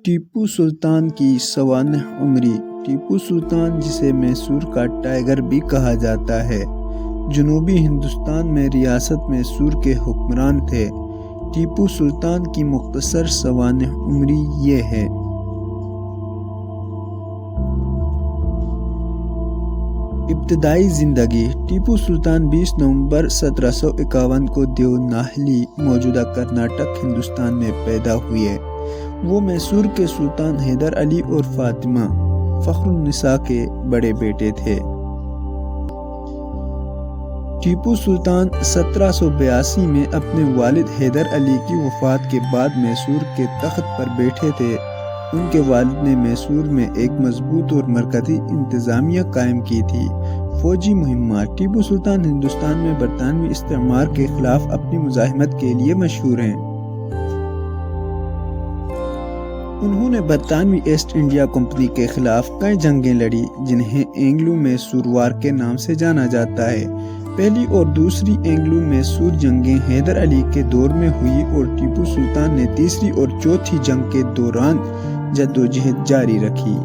ٹیپو سلطان کی سوانح عمری۔ ٹیپو سلطان، جسے میسور کا ٹائیگر بھی کہا جاتا ہے، جنوبی ہندوستان میں ریاست میسور کے حکمران تھے۔ ٹیپو سلطان کی مختصر سوانح عمری یہ ہے۔ ابتدائی زندگی: ٹیپو سلطان 20 نومبر 1751 کو دیوناہلی، موجودہ کرناٹک، ہندوستان میں پیدا ہوئے۔ وہ میسور کے سلطان حیدر علی اور فاطمہ فخر النساء کے بڑے بیٹے تھے۔ ٹیپو سلطان 1782 میں اپنے والد حیدر علی کی وفات کے بعد میسور کے تخت پر بیٹھے تھے۔ ان کے والد نے میسور میں ایک مضبوط اور مرکزی انتظامیہ قائم کی تھی۔ فوجی مہمات: ٹیپو سلطان ہندوستان میں برطانوی استعمار کے خلاف اپنی مزاحمت کے لیے مشہور ہیں۔ انہوں نے برطانوی ایسٹ انڈیا کمپنی کے خلاف کئی جنگیں لڑیں، جنہیں اینگلو میسور وار کے نام سے جانا جاتا ہے۔ پہلی اور دوسری اینگلو میسور جنگیں حیدر علی کے دور میں ہوئی اور ٹیپو سلطان نے تیسری اور چوتھی جنگ کے دوران جدوجہد جاری رکھی۔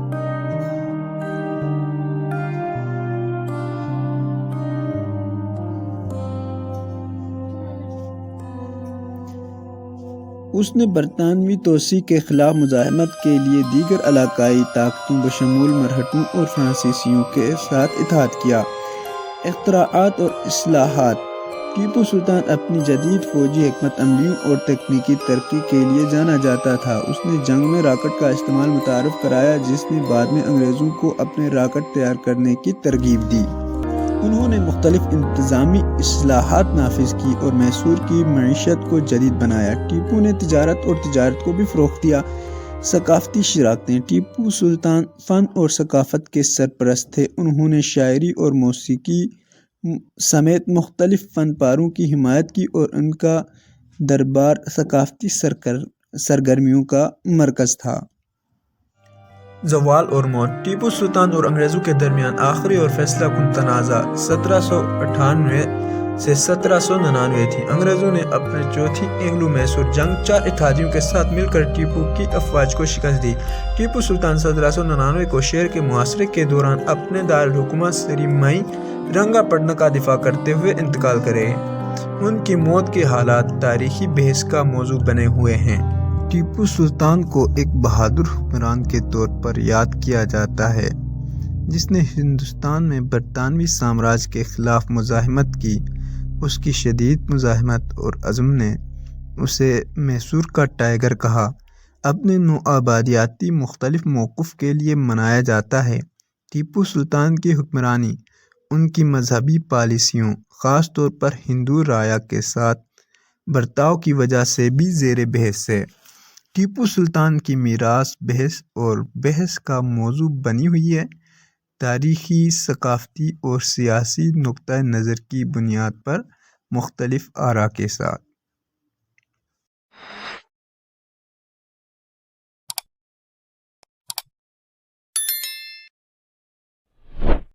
اس نے برطانوی توسیع کے خلاف مزاحمت کے لیے دیگر علاقائی طاقتوں بشمول مرہٹوں اور فرانسیسیوں کے ساتھ اتحاد کیا۔ اختراعات اور اصلاحات: ٹیپو سلطان اپنی جدید فوجی حکمت عملیوں اور تکنیکی ترقی کے لیے جانا جاتا تھا۔ اس نے جنگ میں راکٹ کا استعمال متعارف کرایا، جس نے بعد میں انگریزوں کو اپنے راکٹ تیار کرنے کی ترغیب دی۔ انہوں نے مختلف انتظامی اصلاحات نافذ کی اور میسور کی معیشت کو جدید بنایا۔ ٹیپو نے تجارت کو بھی فروغ دیا۔ ثقافتی شراکتیں: ٹیپو سلطان فن اور ثقافت کے سرپرست تھے۔ انہوں نے شاعری اور موسیقی سمیت مختلف فن پاروں کی حمایت کی اور ان کا دربار ثقافتی سرگرمیوں کا مرکز تھا۔ زوال اور موت: ٹیپو سلطان اور انگریزوں کے درمیان آخری اور فیصلہ کن تنازع 1798 سے 1799 تھی۔ انگریزوں نے اپنے چوتھی اینگلو میسور جنگ 4 اتحادیوں کے ساتھ مل کر ٹیپو کی افواج کو شکست دی۔ ٹیپو سلطان 1799 کو شیر کے محاصرے کے دوران اپنے دارالحکومت سری مئی رنگا پٹنا کا دفاع کرتے ہوئے انتقال کرے۔ ان کی موت کے حالات تاریخی بحث کا موضوع بنے ہوئے ہیں۔ ٹیپو سلطان کو ایک بہادر حکمران کے طور پر یاد کیا جاتا ہے، جس نے ہندوستان میں برطانوی سامراج کے خلاف مزاحمت کی۔ اس کی شدید مزاحمت اور عزم نے اسے میسور کا ٹائیگر کہا۔ اپنے نوآبادیاتی مختلف موقف کے لیے منایا جاتا ہے۔ ٹیپو سلطان کی حکمرانی ان کی مذہبی پالیسیوں، خاص طور پر ہندو رعایا کے ساتھ برتاؤ کی وجہ سے بھی زیر بحث ہے۔ ٹیپو سلطان کی میراث بحث کا موضوع بنی ہوئی ہے، تاریخی، ثقافتی اور سیاسی نقطہ نظر کی بنیاد پر مختلف آراء کے ساتھ۔